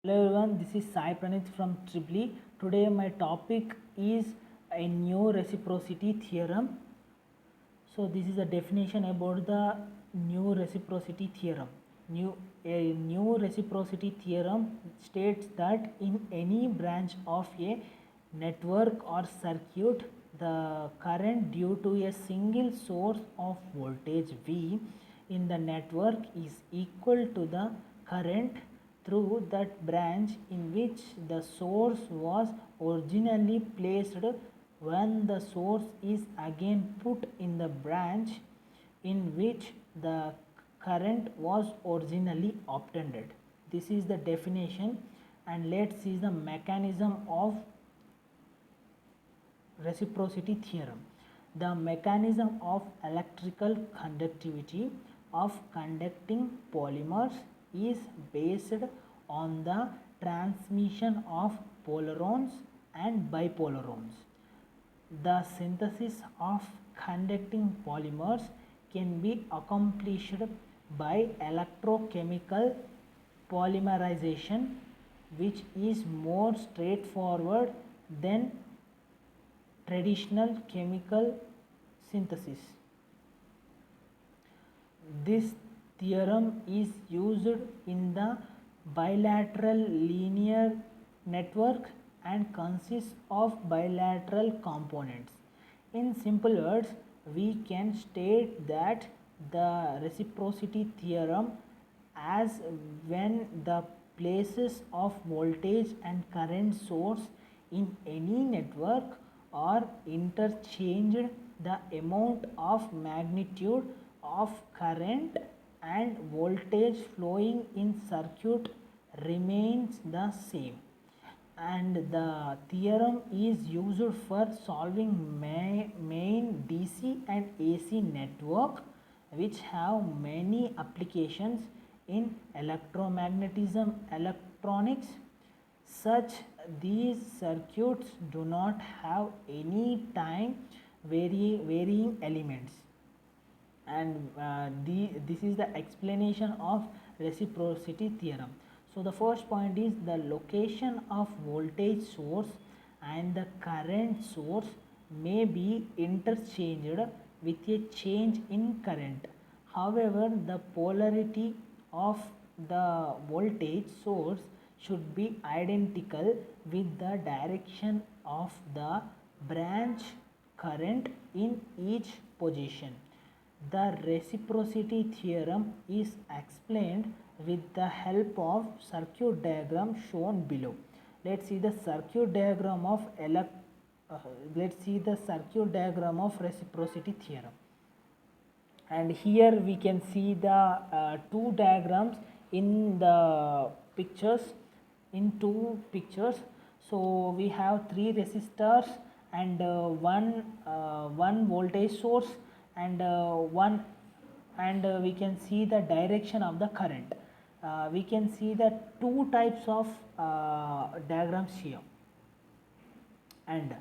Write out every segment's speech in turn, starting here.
Hello everyone, this is Sai Pranith from Triply. Today my topic is a new reciprocity theorem. So this is a definition about the new reciprocity theorem. A new reciprocity theorem states that in any branch of a network or circuit, the current due to a single source of voltage V in the network is equal to the current through that branch in which the source was originally placed when the source is again put in the branch in which the current was originally obtained. This is the definition, and let's see the mechanism of reciprocity theorem. The mechanism of electrical conductivity of conducting polymers is based on the transmission of polarons and bipolarons. The synthesis of conducting polymers can be accomplished by electrochemical polymerization, which is more straightforward than traditional chemical synthesis. This theorem is used in the bilateral linear network and consists of bilateral components. In simple words, we can state that the reciprocity theorem as when the places of voltage and current source in any network are interchanged, the amount of magnitude of current and voltage flowing in circuit remains the same, and the theorem is used for solving main DC and AC network which have many applications in electromagnetism electronics. Such these circuits do not have any time varying elements, and this is the explanation of reciprocity theorem. So the first point is the location of voltage source and the current source may be interchanged with a change in current. However, the polarity of the voltage source should be identical with the direction of the branch current in each position. The reciprocity theorem is explained with the help of circuit diagram shown below. Let's see the circuit diagram of reciprocity theorem. And here we can see the two diagrams in the pictures, in two pictures. So we have three resistors and one voltage source and we can see the direction of the current. We can see the two types of diagrams here, and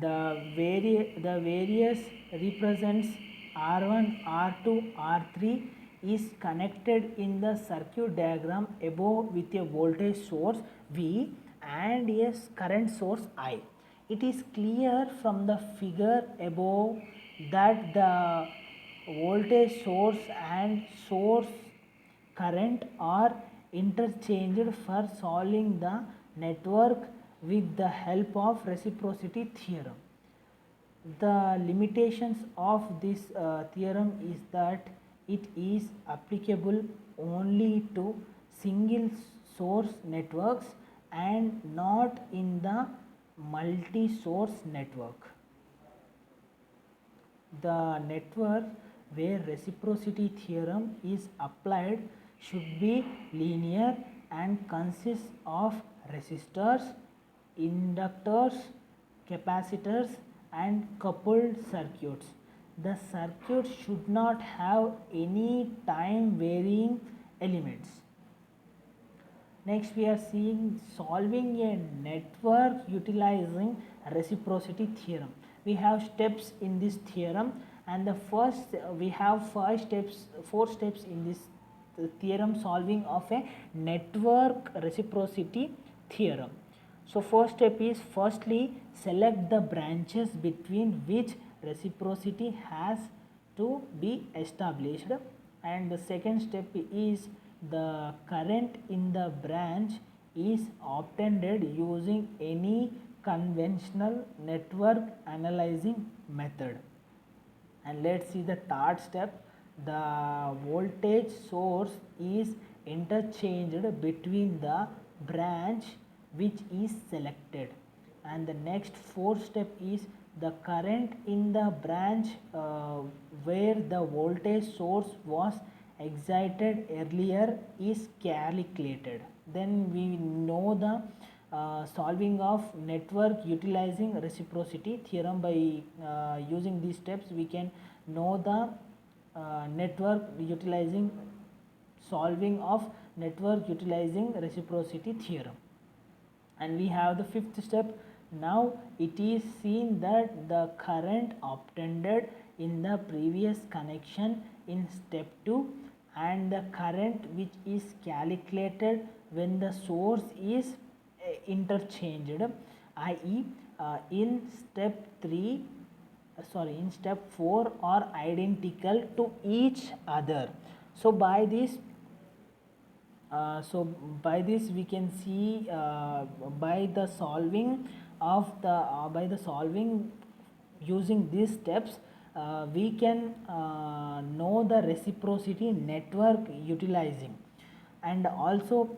the various represents R1, R2, R3 is connected in the circuit diagram above with a voltage source V and a current source I. It is clear from the figure above that the voltage source and source current are interchanged for solving the network with the help of reciprocity theorem. The limitations of this theorem is that it is applicable only to single source networks and not in the multi-source network. The network where reciprocity theorem is applied should be linear and consists of resistors, inductors, capacitors and coupled circuits. The circuit should not have any time varying elements. Next we are seeing solving a network utilizing reciprocity theorem. We have steps in this theorem, and the first we have four steps in this theorem solving of a network reciprocity theorem. So first step is, firstly select the branches between which reciprocity has to be established, and the second step is the current in the branch is obtained using any conventional network analyzing method. And let's see the third step. The voltage source is interchanged between the branch which is selected, and the next fourth step is the current in the branch where the voltage source was excited earlier is calculated. Then we know the solving of network utilizing reciprocity theorem. By using these steps we can know the network utilizing solving of network utilizing reciprocity theorem. And we have the fifth step. Now it is seen that the current obtained in the previous connection in step 2 and the current which is calculated when the source is interchanged, i.e. In step 4 are identical to each other. So by this we can see by the solving using these steps we can know the reciprocity network utilizing. And also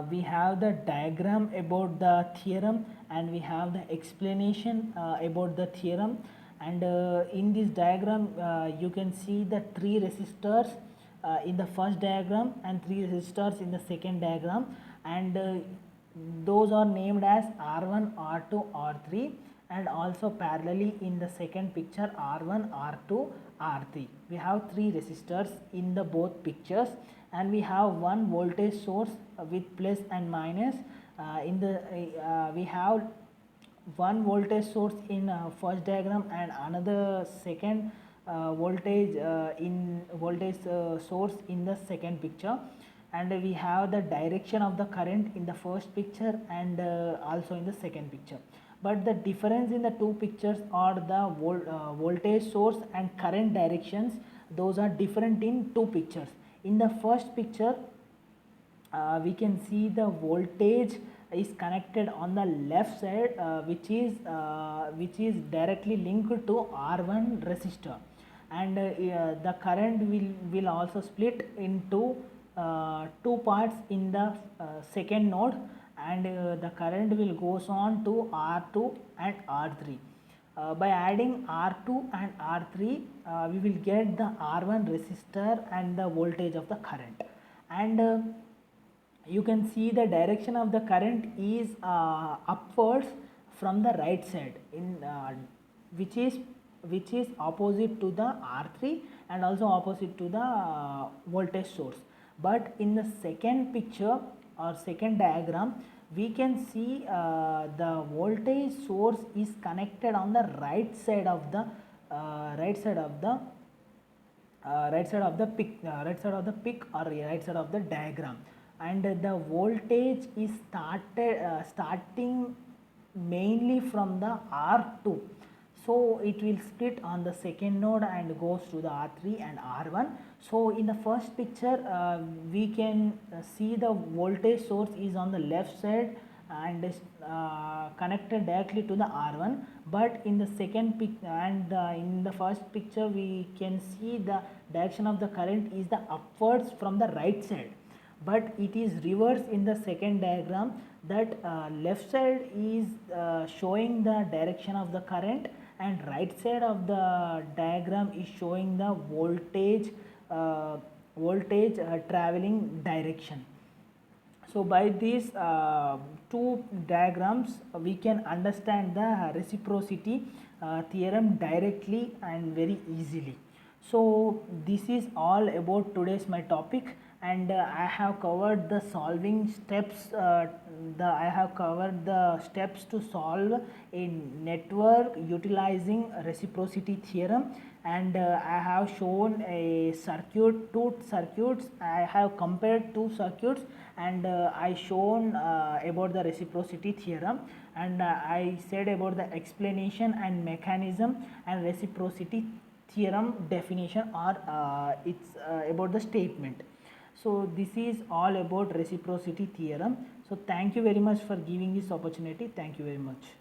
we have the diagram about the theorem, and we have the explanation about the theorem. And in this diagram you can see the three resistors in the first diagram and three resistors in the second diagram, and those are named as R1, R2, R3, and also parallelly in the second picture R1, R2, R3. We have three resistors in the both pictures, and we have one voltage source with plus and minus. We have one voltage source in first diagram and another second voltage source in the second picture, and we have the direction of the current in the first picture and also in the second picture. But the difference in the two pictures are the voltage source and current directions. Those are different in two pictures. In the first picture we can see the voltage is connected on the left side which is directly linked to R1 resistor, and the current will also split into two parts in the second node, and the current will goes on to R2 and R3. By adding R2 and R3 we will get the R1 resistor and the voltage of the current. And you can see the direction of the current is upwards from the right side, which is opposite to the R3 and also opposite to the voltage source. But in the second picture or second diagram we can see the voltage source is connected on the right side of the pic or right side of the diagram, and the voltage is starting mainly from the R2. So it will split on the second node and goes to the R3 and R1. So in the first picture we can see the voltage source is on the left side and is connected directly to the R1, but in the second in the first picture we can see the direction of the current is the upwards from the right side, but it is reverse in the second diagram, that left side is showing the direction of the current and right side of the diagram is showing the voltage traveling direction. So by these two diagrams we can understand the reciprocity theorem directly and very easily. So this is all about today's my topic, and I have covered the solving steps. I have covered the steps to solve a network utilizing reciprocity theorem. and I have shown a circuit, two circuits. I have compared two circuits, and I shown about the reciprocity theorem, and I said about the explanation and mechanism and reciprocity theorem definition, or it's about the statement. So this is all about reciprocity theorem. So thank you very much for giving this opportunity. Thank you very much.